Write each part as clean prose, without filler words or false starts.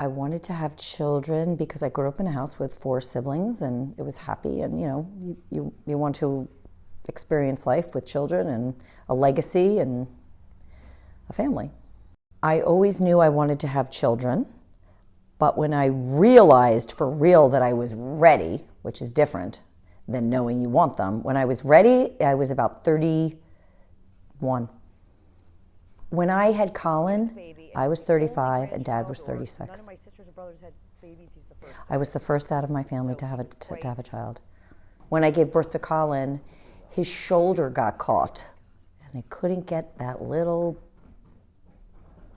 I wanted to have children because I grew up in a house with 4 siblings and it was happy, and you want to experience life with children and a legacy and a family. I always knew I wanted to have children, but when I realized for real that I was ready, which is different than knowing you want them, when I was ready, I was about 31. When I had Colin, I was 35 and Dad was 36. None of my sisters or brothers had babies. He's the first. I was the first out of my family to have a child. When I gave birth to Colin, his shoulder got caught and they couldn't get that little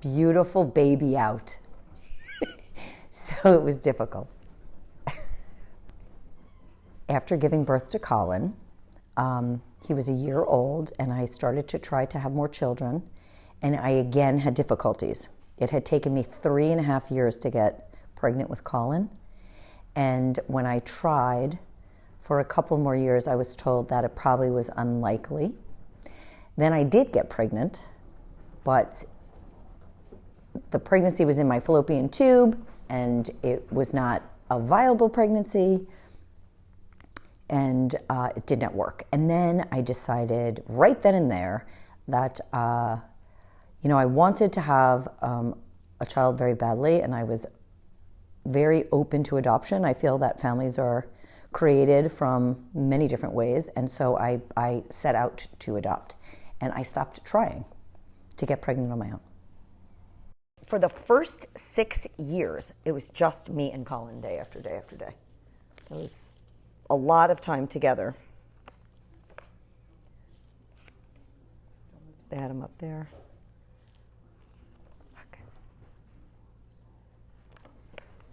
beautiful baby out. So it was difficult. After giving birth to Colin, he was a year old and I started to try to have more children. And I again had difficulties. It had taken me 3.5 years to get pregnant with Colin. And when I tried for a couple more years, I was told that it probably was unlikely. Then I did get pregnant, but the pregnancy was in my fallopian tube and it was not a viable pregnancy, and it did not work. And then I decided right then and there that I wanted to have a child very badly, and I was very open to adoption. I feel that families are created from many different ways, and so I set out to adopt, and I stopped trying to get pregnant on my own. For the first 6 years, it was just me and Colin day after day after day. It was a lot of time together. They had him up there.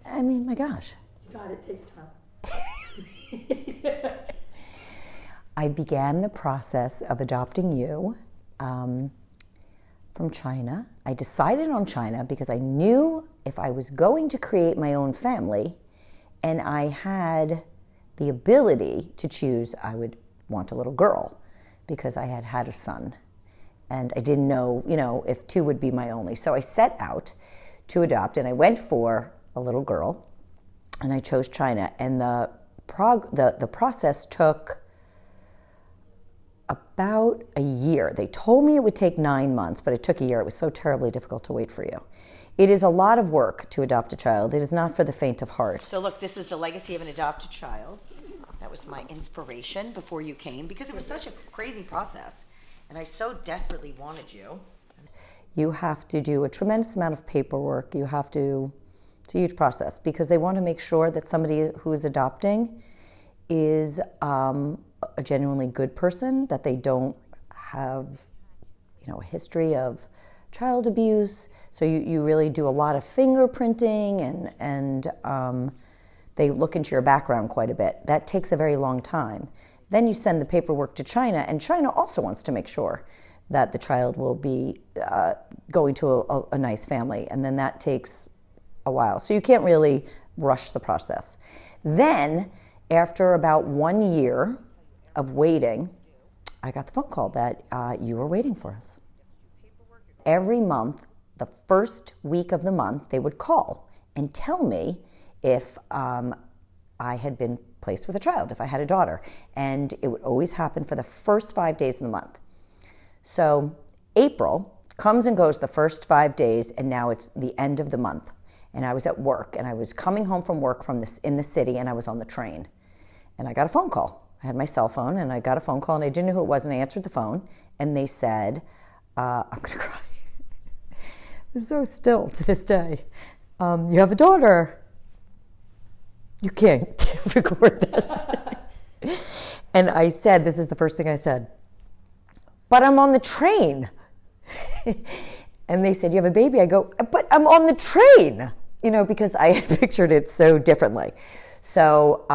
I mean, my gosh. You got it, take time. I began the process of adopting you from China. I decided on China because I knew if I was going to create my own family and I had the ability to choose, I would want a little girl because I had had a son. And I didn't know, if 2 would be my only. So I set out to adopt, and I went for a little girl, and I chose China. And the process took about a year. They told me it would take 9 months, but it took a year. It was so terribly difficult to wait for you. It is a lot of work to adopt a child. It is not for the faint of heart. So look, this is the legacy of an adopted child. That was my inspiration before you came, because it was such a crazy process, and I so desperately wanted you. You have to do a tremendous amount of paperwork. It's a huge process because they want to make sure that somebody who is adopting is a genuinely good person, that they don't have, a history of child abuse. So you really do a lot of fingerprinting and they look into your background quite a bit. That takes a very long time. Then you send the paperwork to China, and China also wants to make sure that the child will be going to a nice family, and then that takes a while. So you can't really rush the process. Then, after about 1 year of waiting, I got the phone call that you were waiting for us. Every month, the first week of the month, they would call and tell me if I had been placed with a child, if I had a daughter. And it would always happen for the first 5 days of the month. So April comes and goes the first 5 days, and now it's the end of the month. And I was at work, and I was coming home from work in the city, and I was on the train. And I got a phone call. I had my cell phone, and I got a phone call, and I didn't know who it was, and I answered the phone, and they said, I'm going to cry. It's so still to this day. You have a daughter. You can't record this. And I said, this is the first thing I said, but I'm on the train. And they said, you have a baby? I go, but I'm on the train, because I had pictured it so differently. So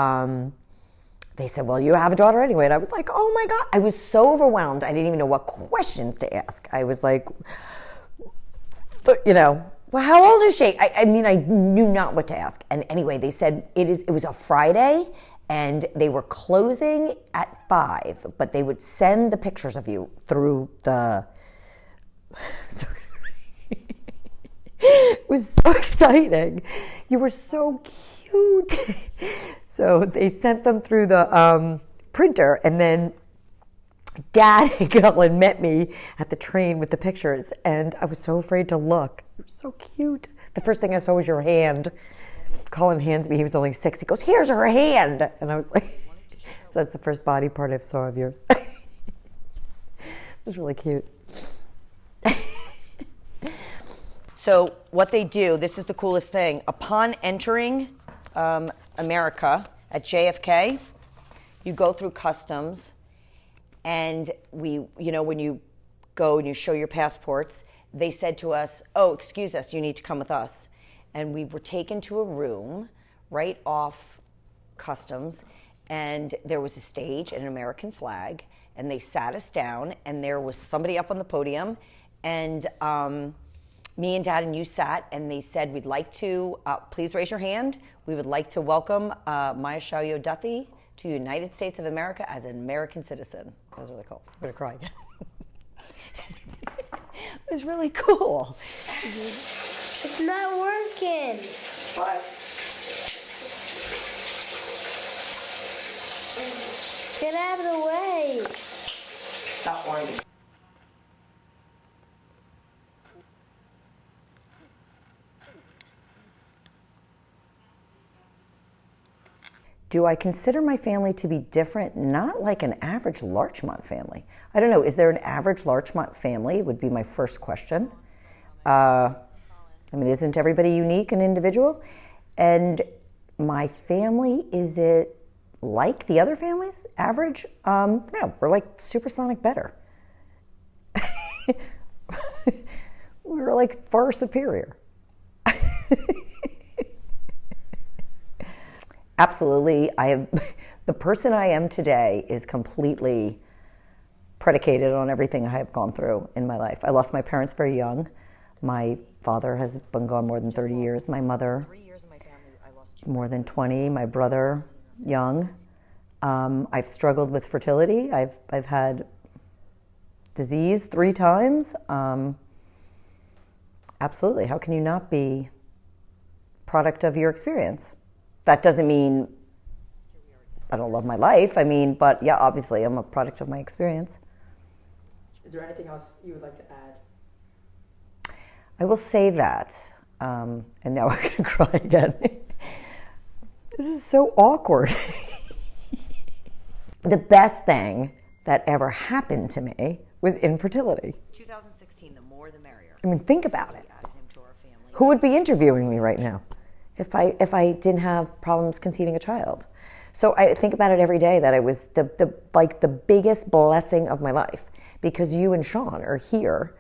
they said, well, you have a daughter anyway. And I was like, oh my God. I was so overwhelmed. I didn't even know what questions to ask. I was like, well, how old is she? I knew not what to ask. And anyway, they said it was a Friday, and they were closing at 5, but they would send the pictures of you through the... was so exciting. You were so cute. So they sent them through the printer, and then Dad and Cullen met me at the train with the pictures, and I was so afraid to look. You were so cute. The first thing I saw was your hand. Cullen hands me, he was only 6. He goes, "Here's her hand." And I was like, so that's the first body part I saw of you. It was really cute. So what they do, this is the coolest thing. Upon entering America at JFK, you go through customs, and when you go and you show your passports, they said to us, "Oh, excuse us, you need to come with us." And we were taken to a room right off customs, and there was a stage and an American flag, and they sat us down, and there was somebody up on the podium, and me and Dad and you sat, and they said, "We'd like to, please raise your hand. We would like to welcome Maya Shayo Duthie to the United States of America as an American citizen." That was really cool. I'm gonna cry again. It was really cool. It's not working. What? Get out of the way. Stop whining. Do I consider my family to be different? Not like an average Larchmont family. I don't know, is there an average Larchmont family would be my first question. Isn't everybody unique and individual? And my family, is it like the other families? Average? No, we're like supersonic better. We're like far superior. Absolutely. The person I am today is completely predicated on everything I have gone through in my life. I lost my parents very young. My father has been gone more than 30 years. My mother, more than 20. My brother, young. I've struggled with fertility. I've had disease 3 times. Absolutely. How can you not be product of your experience? That doesn't mean I don't love my life. But yeah, obviously I'm a product of my experience. Is there anything else you would like to add? I will say that, and now I'm going to cry again. This is so awkward. The best thing that ever happened to me was infertility. 2016, the more the merrier. Think about it. Added him to our family. Who would be interviewing me right now if I didn't have problems conceiving a child? So I think about it every day, that it was the biggest blessing of my life, because you and Sean are here,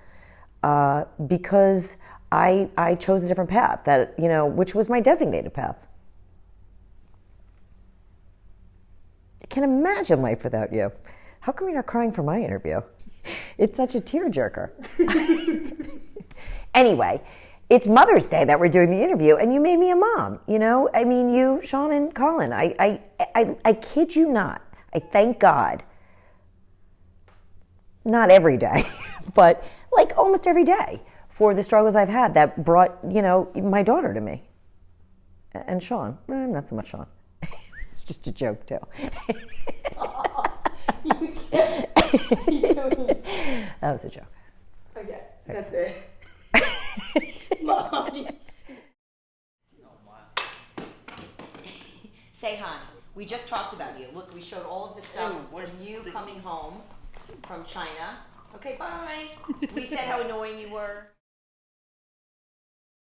because I chose a different path, which was my designated path. I can't imagine life without you. How come you're not crying for my interview? It's such a tearjerker. Anyway, it's Mother's Day that we're doing the interview, and you made me a mom. You, Sean, and Colin. I kid you not. I thank God. Not every day, but like almost every day, for the struggles I've had that brought, my daughter to me. And Sean, not so much Sean. It's just a joke too. That was a joke. Okay, that's it. Say hi. We just talked about you. Look, we showed all of the stuff from you coming home from China. Okay, bye. We said how annoying you were.